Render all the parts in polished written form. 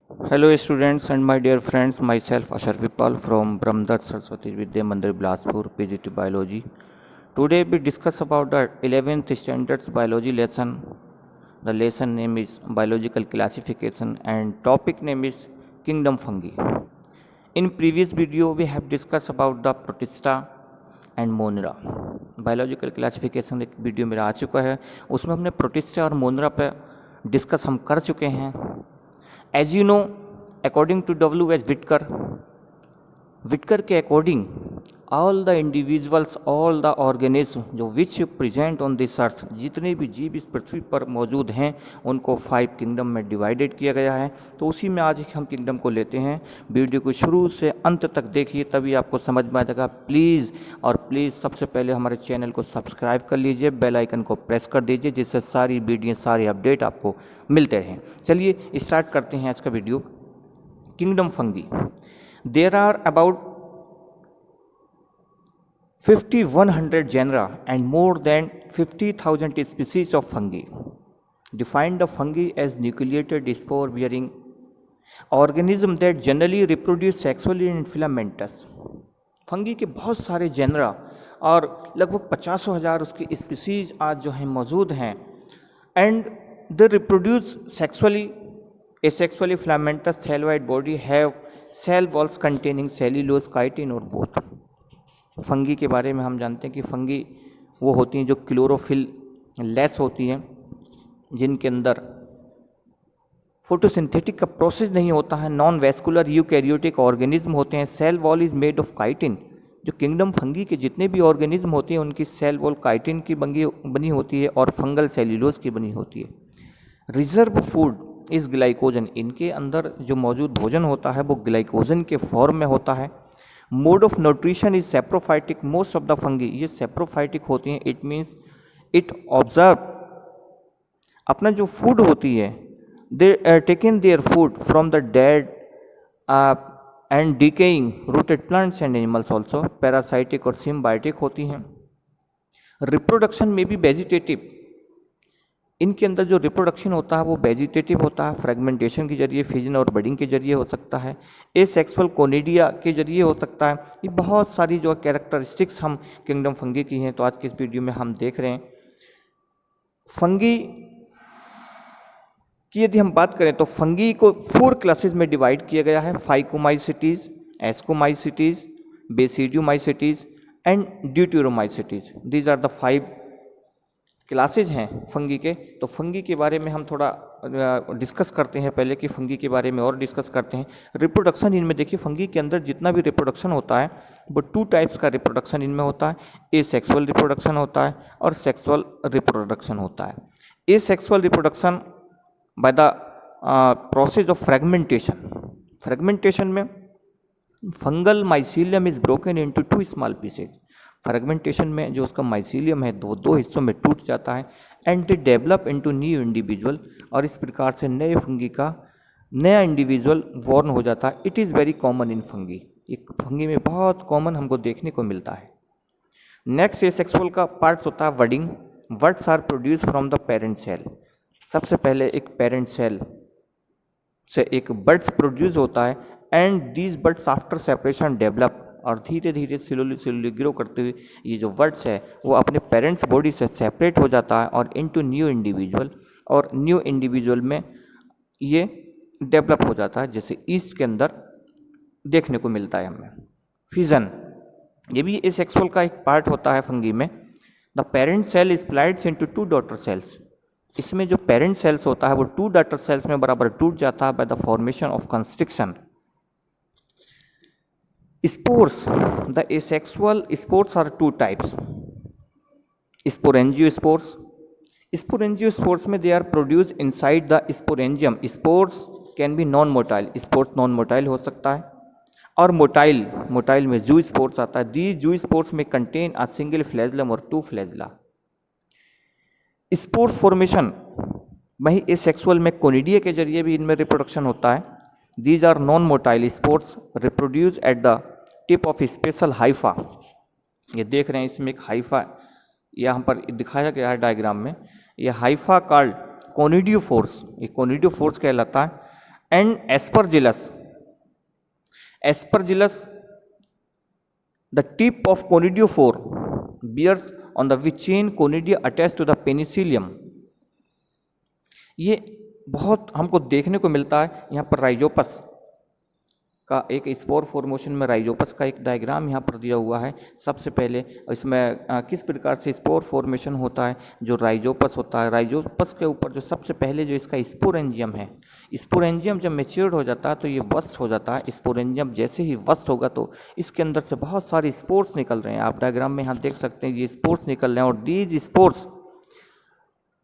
Hello students and my dear friends, myself Ashar Vipal from Brahmdat Saraswati Vidya Mandir Bilaspur, PGT Biology. Today we discuss about the 11th standards biology lesson. The lesson name is biological classification and topic name is kingdom fungi. In previous video we have discussed about the protista and मोनरा. Biological classification एक video मेरा आ चुका है, उसमें हमने protista और मोनरा पे discuss हम कर चुके हैं. As you know, according to W.H. Whittaker के according all the individuals, all the organism जो which present on this earth, जितने भी जीव इस पृथ्वी पर मौजूद हैं उनको 5 किंगडम में डिवाइडेड किया गया है. तो उसी में आज हम किंगडम को लेते हैं. वीडियो को शुरू से अंत तक देखिए तभी आपको समझ में आ जाएगा. प्लीज़ सबसे पहले हमारे चैनल को सब्सक्राइब कर लीजिए, बेल आइकन को प्रेस कर दीजिए जिससे सारी वीडियो सारे अपडेट आपको मिलते रहें. चलिए स्टार्ट करते हैं आज का video. Kingdom fungi. There are about 5100 genera and more than 50,000 species of fungi. Define the fungi as nucleated spore bearing organism that generally reproduce sexually and filamentous. Fungi के बहुत सारे जेनरा और लगभग 50,000 उसकी स्पीसीज आज जो हैं मौजूद हैं. And they reproduce sexually, asexually, filamentous, thalloid body, have cell walls containing cellulose, chitin और बोथ. फंगी के बारे में हम जानते हैं कि फंगी वो होती हैं जो क्लोरोफिल लेस होती हैं, जिनके अंदर फोटोसिंथेटिक का प्रोसेस नहीं होता है. नॉन वैस्कुलर यूकैरियोटिक ऑर्गेनिज्म होते हैं. Cell wall is made of chitin. जो किंगडम फंगी के जितने भी ऑर्गेनिज्म होते हैं उनकी सेल वॉल काइटिन की बनी होती है और फंगल सेल्यूलोज की बनी होती है. Reserve food is glycogen. इनके अंदर जो मौजूद भोजन होता है वो ग्लाइकोजन के फॉर्म में होता है. Mode of nutrition is saprophytic. Most of the fungi ये सेप्रोफाइटिक होती हैं. इट मीन्स इट ऑब्जर्व अपना जो फूड होती है, दे taken their food from the dead and decaying rooted plants and animals. Also parasitic और सिम्बायोटिक होती हैं. रिप्रोडक्शन में भी वेजिटेटिव. इनके अंदर जो रिप्रोडक्शन होता है वो वेजिटेटिव होता है. फ्रेगमेंटेशन के जरिए, फिजन और बडिंग के जरिए हो सकता है. एसेक्सुअल कोनिडिया के जरिए हो सकता है. ये बहुत सारी जो कैरेक्टरिस्टिक्स हम किंगडम फंगी की हैं तो आज के इस वीडियो में हम देख रहे हैं. फंगी की यदि हम बात करें तो फंगी को 4 क्लासेज में डिवाइड किया गया है. Phycomycetes, ascomycetes, basidiomycetes and deuteromycetes. These are the 5 classes हैं फंगी के. तो फंगी के बारे में हम थोड़ा डिस्कस करते हैं पहले कि फंगी के बारे में और डिस्कस करते हैं. रिप्रोडक्शन इनमें देखिए, फंगी के अंदर जितना भी रिप्रोडक्शन होता है वो 2 टाइप्स का रिप्रोडक्शन इनमें होता है. एसेक्सुअल रिप्रोडक्शन होता है और सेक्सुअल रिप्रोडक्शन होता है. Asexual reproduction by the process of fragmentation. Fragmentation में fungal mycelium is broken into 2 small pieces. Fragmentation में जो उसका माइसीलियम है दो हिस्सों में टूट जाता है. And they develop into new individual. और इस प्रकार से नए फंगी का नया इंडिविजुअल बॉर्न हो जाता है. It is very common in fungi. एक फंगी में बहुत कॉमन हमको देखने को मिलता है. नेक्स्ट एसेक्सुअल का पार्ट्स होता है budding. Buds are produce from the parent cell. सबसे पहले एक पेरेंट सेल से एक बर्ड्स प्रोड्यूस होता है. And these birds after separation develop. और धीरे धीरे स्लोली ग्रो करते हुए ये जो बर्ड्स है वो अपने पेरेंट्स बॉडी से सेपरेट हो जाता है और इनटू न्यू इंडिविजुअल. और न्यू इंडिविजुअल में ये डेवलप हो जाता है, जैसे ईस्ट के अंदर देखने को मिलता है हमें. फिजन ये भी एसेक्सुअल का एक पार्ट होता है फंगी में. The parent cell is splits into 2 daughter cells. इसमें जो पेरेंट सेल्स होता है वो 2 डॉटर सेल्स में बराबर टूट जाता है by the formation of constriction. Spores. The asexual spores are 2 types. Sporangiospores. Sporangiospores में they are produced inside the sporangium. Spores can be non-motile. Spores non-motile हो सकता है और मोटाइल में zoospores आता है. These zoospores may contain a single flagellum or 2 flagella. Spore formation वही asexual में कोनिडिया के जरिए भी इनमें रिप्रोडक्शन होता है. These are non motile spores reproduce at the tip of special hypha. ये देख रहे हैं इसमें एक हाइफा यहाँ पर दिखाया गया है डायग्राम में. ये हाइफा कॉल्ड कोनिडियोफोर्स. ये कोनिडियोफोर्स कहलाता है. and aspergillus, the tip of conidiophore bears on the which chain conidia attached to the penicillium. ये बहुत हमको देखने को मिलता है। यहाँ पर राइजोपस का एक स्पोर फॉर्मेशन में राइजोपस का एक डायग्राम यहाँ पर दिया हुआ है। सबसे पहले इसमें किस प्रकार से स्पोर फॉर्मेशन होता है। जो राइजोपस होता है, राइजोपस के ऊपर जो सबसे पहले जो इसका स्पोरेंजियम है, स्पोरेंजियम जब मैच्योर्ड हो जाता है तो ये वस्ट हो जाता है। स्पोरेंजियम जैसे ही वस्ट होगा तो इसके अंदर से बहुत सारे स्पोर्स निकल रहे हैं। आप डायग्राम में यहाँ देख सकते हैं ये स्पोर्स निकल रहे हैं, और these spores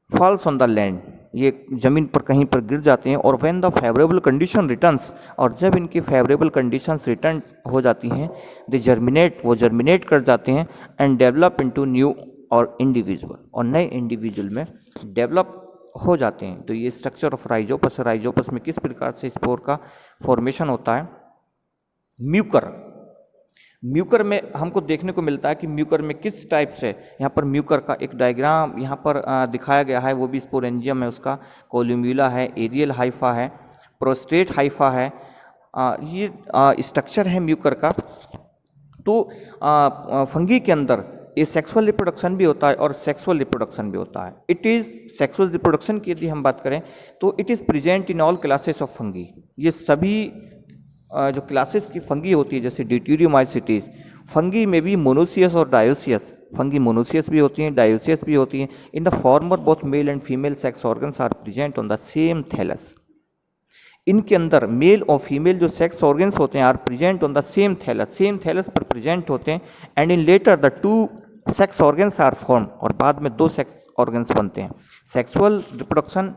falls on the land, ये ज़मीन पर कहीं पर गिर जाते हैं। और when the favourable condition returns, और जब इनकी फेवरेबल कंडीशंस रिटर्न हो जाती हैं, दे जर्मिनेट, वो जर्मिनेट कर जाते हैं एंड डेवलप इनटू न्यू और इंडिविजुअल, और नए इंडिविजुअल में डेवलप हो जाते हैं। तो ये स्ट्रक्चर ऑफ राइजोपस है। राइजोपस में किस प्रकार से स्पोर का फॉर्मेशन होता है। म्यूकर में हमको देखने को मिलता है कि म्यूकर में किस टाइप से, यहाँ पर म्यूकर का एक डायग्राम यहाँ पर दिखाया गया है। वो भी स्पोरेंजियम है, उसका कोल्यूम्यूला है, एरियल हाइफा है, प्रोस्टेट हाइफा है। ये स्ट्रक्चर है म्यूकर का। तो फंगी के अंदर ये सेक्सुअल रिप्रोडक्शन भी होता है और सेक्सुअल रिप्रोडक्शन भी होता है। इट इज़ सेक्सुअल रिप्रोडक्शन की यदि हम बात करें तो it is present in all classes of fungi. ये सभी जो क्लासेस की फंगी होती है, जैसे ड्यूटेरियोमाइसिटीज, फंगी में भी मोनोसियस और डायोसियस, फंगी मोनोसियस भी होती हैं, डायोसियस भी होती हैं। In the former both male and female sex organs are present on the same thallus. इनके अंदर मेल और फीमेल जो सेक्स ऑर्गन्स होते हैं are present on the same thallus पर प्रेजेंट होते हैं। And in latter the two sex organs are form, और बाद में दो सेक्स ऑर्गन्स बनते हैं। Sexual reproduction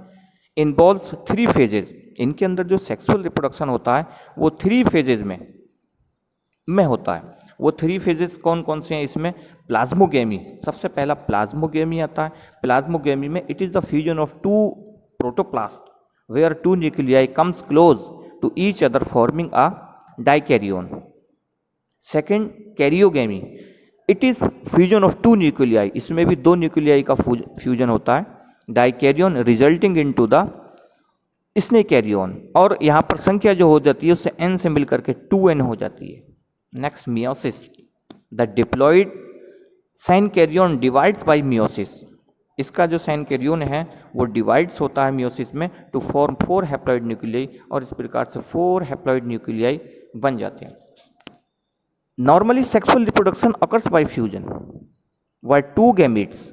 involves 3 phases. इनके अंदर जो सेक्सुअल रिप्रोडक्शन होता है वो 3 फेजेज में होता है। वो 3 फेजेस कौन कौन से हैं इसमें। प्लाज्मोगेमी, सबसे पहला प्लाज्मोगेमी आता है। प्लाज्मोगेमी में it is the fusion of 2 protoplast where 2 nuclei comes close to each other forming a dikaryon. Second, karyogamy, it is fusion of 2 nuclei, इसमें भी 2 न्यूक्लियाई का फ्यूजन होता है, dikaryon resulting into the synkaryon. और यहाँ पर संख्या जो हो जाती है उससे n से मिलकर के 2n हो जाती है। Next, meiosis, the diploid synkaryon divides by meiosis. इसका जो साइन कैरियोन है वो डिवाइड्स होता है मियोसिस में टू फॉर्म 4 हैप्लॉइड न्यूक्लियाई, और इस प्रकार से 4 हैप्लॉइड न्यूक्लियाई बन जाते हैं। Normally sexual reproduction occurs by fusion by 2 gametes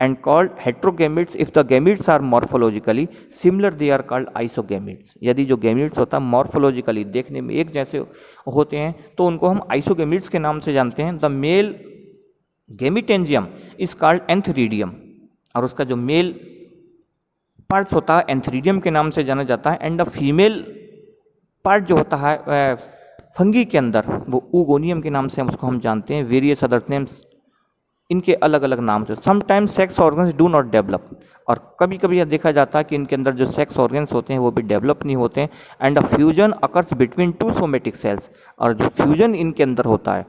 and called heterogametes. If the gametes are morphologically similar, they are called isogametes. यदि जो gametes होता है morphologically देखने में एक जैसे होते हैं तो उनको हम isogametes के नाम से जानते हैं। The male gametangium is called antheridium, और उसका जो मेल पार्ट्स होता है एंथरीडियम के नाम से जाना जाता है। एंड द फीमेल पार्ट जो होता है फंगी के अंदर वो ऊगोनियम के नाम से हम जानते हैं। वेरियस अदर नेम्स, इनके अलग अलग नाम से। Sometimes sex organs do not develop, और कभी कभी यह देखा जाता है कि इनके अंदर जो सेक्स ऑर्गन्स होते हैं वो भी डेवलप नहीं होते हैं। And a fusion occurs between 2 somatic cells, और जो फ्यूजन इनके अंदर होता है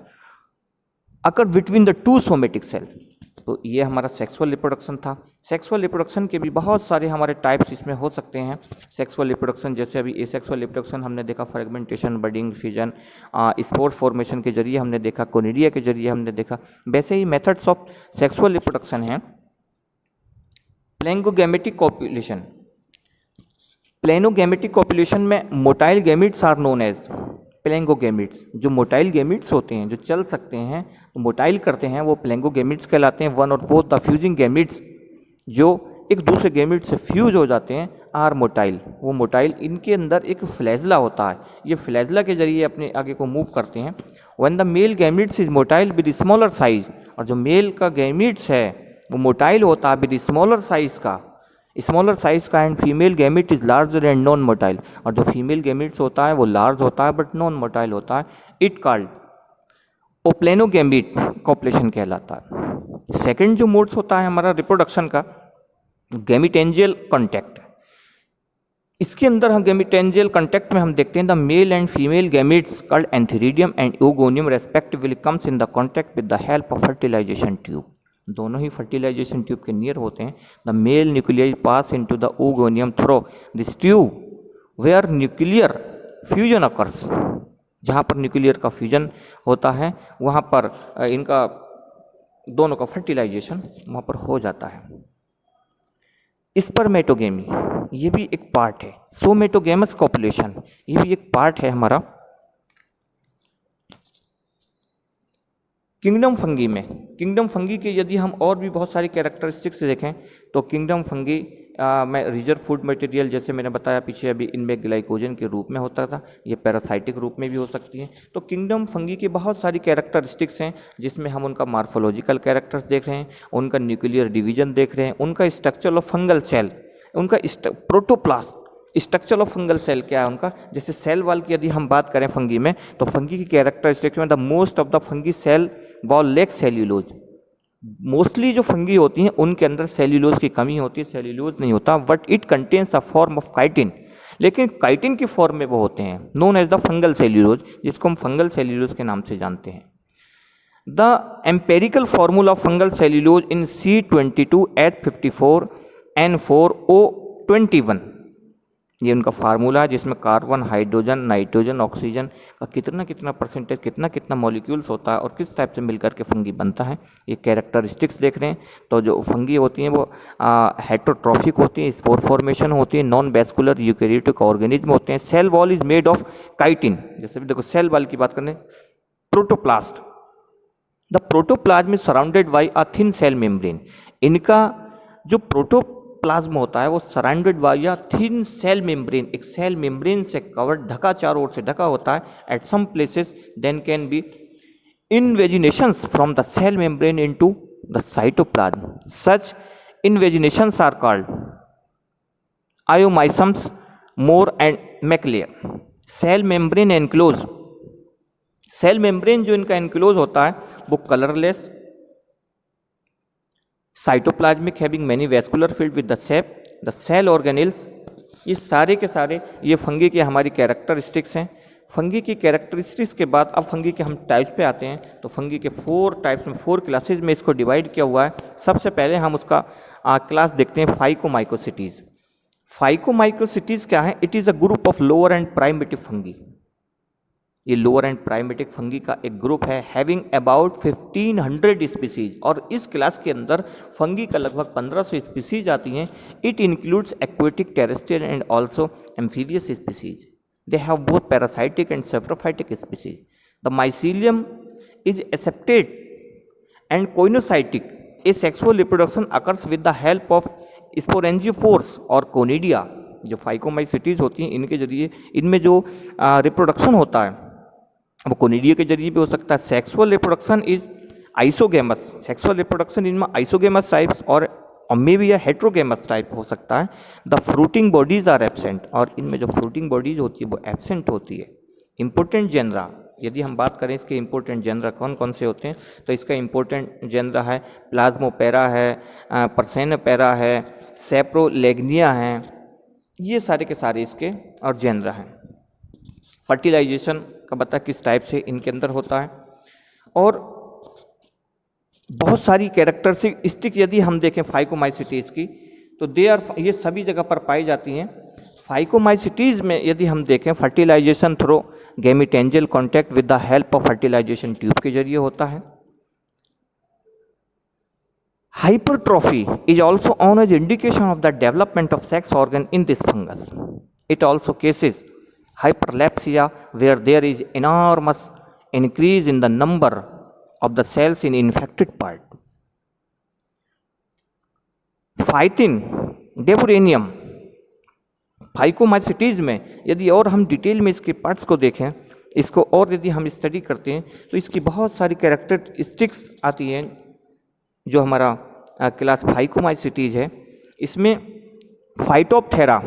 occur between the 2 somatic cells. तो ये हमारा सेक्सुअल रिप्रोडक्शन था। सेक्सुअल रिप्रोडक्शन के भी बहुत सारे हमारे टाइप्स इसमें हो सकते हैं। सेक्सुअल रिप्रोडक्शन जैसे अभी एसेक्सुअल रिप्रोडक्शन हमने देखा, fragmentation, budding, fission, spore formation के जरिए हमने देखा, कोनिडिया के जरिए हमने देखा। वैसे ही मेथड्स ऑफ सेक्सुअल रिप्रोडक्शन हैं। प्लेंगोगैमेटिक कॉपुलेशन, प्लेनोगैमेटिक कॉपुलेशन में motile gametes are known as planogametes. जो मोटाइल गैमिट्स होते हैं, जो चल सकते हैं, तो मोटाइल करते हैं, वो प्लेंगोगैमिट्स कहलाते हैं। वन और बोथ द फ्यूजिंग गैमिट्स, जो एक दूसरे गैमिट से फ्यूज हो जाते हैं, आर मोटाइल। वो मोटाइल, इनके अंदर एक फ्लैजला होता है, ये फ्लैजला के जरिए अपने आगे को मूव करते हैं। When the male gametes is motile with smaller size, और जो मेल का गैमिट्स है वो मोटाइल होता है विद स्मॉलर साइज का, and female gamete is larger and non motile, और जो फीमेल गैमिट्स होता है वो लार्ज होता है बट नॉन मोटाइल होता है। इट कॉल्ड ओप्लेनोगैमिट कॉपुलेशन कहलाता है। सेकंड जो मोड्स होता है हमारा रिप्रोडक्शन का, गैमिटेंजियल कॉन्टैक्ट। इसके अंदर हम गैमिटेंजियल कॉन्टैक्ट में हम देखते हैं the male and female gametes called antheridium and oogonium respectively comes in the contact with the help of fertilisation tube. दोनों ही फर्टिलाइजेशन ट्यूब के नियर होते हैं। The male nuclei pass into the oogonium through this tube where nuclear fusion occurs, जहाँ पर nuclear का fusion होता है वहाँ पर इनका दोनों का फर्टिलाइजेशन वहाँ पर हो जाता है। स्पर्मेटोगेमी ये भी एक पार्ट है। सोमेटोगेमस कॉपुलेशन ये भी एक पार्ट है हमारा। किंगडम फंगी में, किंगडम फंगी के यदि हम और भी बहुत सारी कैरेक्टरिस्टिक्स देखें तो किंगडम फंगी में रिजर्व फूड मटेरियल, जैसे मैंने बताया पीछे अभी, इनमें ग्लाइकोजन के रूप में होता था, ये पैरासाइटिक रूप में भी हो सकती हैं। तो किंगडम फंगी की बहुत सारी कैरेक्टरिस्टिक्स हैं जिसमें हम उनका मार्फोलॉजिकल कैरेक्टर्स देख रहे हैं, उनका न्यूक्लियर डिवीजन देख रहे हैं, उनका स्ट्रक्चर ऑफ फंगल सेल, उनका protoplast structure of fungal cell क्या है उनका। जैसे सेल वॉल की यदि हम बात करें फंगी में, तो फंगी की कैरेक्टरिस्टिक्स में the most of the fungi cell wall lack cellulose, mostly जो फंगी होती हैं उनके अंदर सेल्यूलोज की कमी होती है, सेल्यूलोज नहीं होता, but it contains a form of chitin, लेकिन काइटिन की फॉर्म में वो होते हैं, known as the fungal cellulose, जिसको हम फंगल सेल्यूलोज के नाम से जानते हैं। The empirical formula of fungal cellulose in C22H54 N4O21, ये उनका फार्मूला है जिसमें कार्बन, हाइड्रोजन, नाइट्रोजन, ऑक्सीजन का कितना परसेंटेज, कितना मॉलिक्यूल्स होता है और किस टाइप से मिलकर के फंगी बनता है, ये कैरेक्टरिस्टिक्स देख रहे हैं। तो जो फंगी होती हैं वो हेट्रोट्रॉफिक होती हैं, स्पोर फॉर्मेशन होती है, नॉन वैस्कुलर यूकेरियोटिक ऑर्गेनिज्म होते हैं। Cell wall is made of chitin, जैसे भी देखो सेल वॉल की बात करें, protoplast, the protoplasm is surrounded by a thin cell membrane, इनका जो प्लाज्म होता है वो सराउंडेड बाय या थिन सेल मेम्ब्रेन, एक सेल मेम्ब्रेन से कवर्ड, ढका, चारों ओर से ढका होता है। At some places there can be invaginations from the cell membrane into the cytoplasm, such invaginations are called आयोमाइसम्स, more and मैकलेयर। Cell membrane enclose, cell membrane जो इनका एनक्लोज होता है वो colourless, cytoplasmic having many vascular field with the sap, the cell organelles, ये सारे के सारे ये फंगी के हमारी कैरेक्टरिस्टिक्स हैं। फंगी की कैरेक्टरिस्टिक्स के बाद अब फंगी के हम टाइप्स पे आते हैं। तो फंगी के 4 टाइप्स में, 4 क्लासेज में इसको डिवाइड किया हुआ है। सबसे पहले हम उसका क्लास देखते हैं, फाइकोमाइकोसिटीज। फाइकोमाइकोसिटीज क्या है? It is a group of lower and primitive fungi, ये लोअर एंड प्राइमेटिक फंगी का एक ग्रुप है, हैविंग अबाउट 1500 स्पीसीज, और इस क्लास के अंदर फंगी का लगभग 1500 स्पीसीज आती हैं। It includes aquatic, terrestrial and also amphibious species. They have both parasitic and saprophytic species. The mycelium is aseptated and coenocytic. A sexual reproduction occurs with the help of sporangiospores और conidia. जो phycomycetes होती हैं इनके जरिए इनमें जो reproduction होता है वो कोनिडिया के जरिए भी हो सकता है। Sexual reproduction is isogamous, sexual reproduction इनमें आइसोगेमस टाइप्स और मे भी या हेट्रोगेमस टाइप हो सकता है। The fruiting bodies are absent, और इनमें जो फ्रूटिंग बॉडीज होती है वो एब्सेंट होती है। इंपॉर्टेंट जेनरा, यदि हम बात करें इसके इंपॉर्टेंट जेनरा कौन कौन से होते हैं, तो इसका इंपॉर्टेंट जेनरा है प्लाज्मोपेरा है, परसेनोपेरा है, सेप्रोलेग्निया है, ये सारे के सारे इसके और जेनरा हैं। फर्टिलाइजेशन का बता किस टाइप से इनके अंदर होता है, और बहुत सारी कैरेक्टरिस्टिक यदि हम देखें फाइकोमाइसिटीज़ की तो दे आर, ये सभी जगह पर पाई जाती हैं। फाइकोमाइसिटीज़ में यदि हम देखें fertilization through gametangial contact with the help of fertilisation tube के जरिए होता है। Hypertrophy is also known as indication of the development of sex organ in this fungus. It also causes hyperlepsia where there is enormous increase in the number of the cells in infected part. Phytin, Deburanium, फाइकोमाइसिटीज़ में यदि और हम detail में इसके parts को देखें, इसको और यदि हम स्टडी करते हैं तो इसकी बहुत सारी कैरेक्टरिस्टिक्स आती हैं। जो हमारा क्लास फाइकोमाइसिटीज है इसमें Phytophthora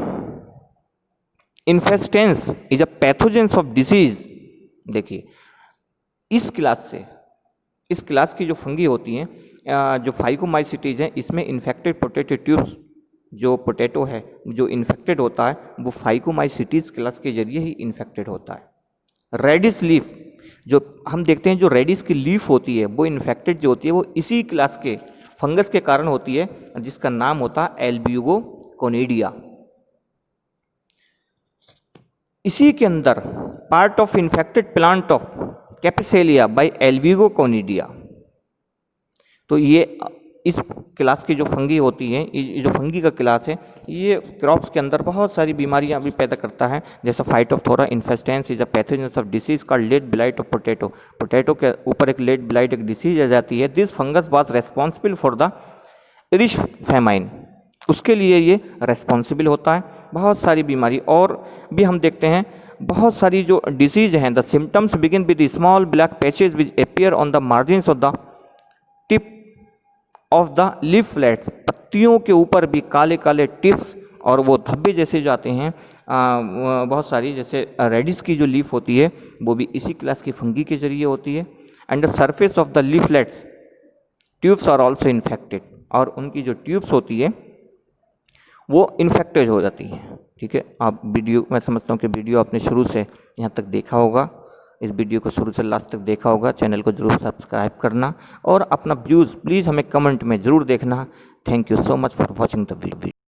infestans is a pathogens of disease. देखिए इस क्लास की जो फंगी होती हैं, जो फाइकोमाइसिटीज हैं, इसमें इन्फेक्टेड पोटैटो ट्यूब्स, जो पोटैटो है जो इन्फेक्टेड होता है वो फाइकोमाइसिटीज क्लास के जरिए ही इन्फेक्टेड होता है। रेडिस लीफ, जो हम देखते हैं जो रेडिस की लीफ होती है वो इन्फेक्टेड जो होती है वो इसी क्लास के फंगस के कारण होती है, जिसका नाम होता है एल्ब्यूगोकोनिडिया। इसी के अंदर part of infected plant of Capsella by Albugo conidia. तो ये इस क्लास की जो फंगी होती है, ये जो फंगी का क्लास है, ये क्रॉप्स के अंदर बहुत सारी बीमारियां भी पैदा करता है, जैसे Phytophthora infestans is a pathogen of disease called late blight of potato. Potato के ऊपर एक लेट ब्लाइट एक डिसीज आ जाती है। This fungus was responsible for the Irish famine, उसके लिए ये रेस्पॉन्सिबल होता है। बहुत सारी बीमारी और भी हम देखते हैं, बहुत सारी जो डिसीज हैं, the symptoms begin with small black patches which appear on the margins of the tip of the leaflets, पत्तियों के ऊपर भी काले काले टिप्स और वो धब्बे जैसे जाते हैं। बहुत सारी जैसे रेडिस की जो लीफ होती है वो भी इसी क्लास की फंगी के जरिए होती है। And the surface of the leaflets tubes are also infected, और उनकी जो ट्यूब्स होती है वो इन्फेक्टेड हो जाती है। ठीक है, आप वीडियो, मैं समझता हूँ कि वीडियो आपने शुरू से यहाँ तक देखा होगा, इस वीडियो को शुरू से लास्ट तक देखा होगा। चैनल को जरूर सब्सक्राइब करना और अपना व्यूज़ प्लीज़ हमें कमेंट में ज़रूर देखना। Thank you so much for watching the video.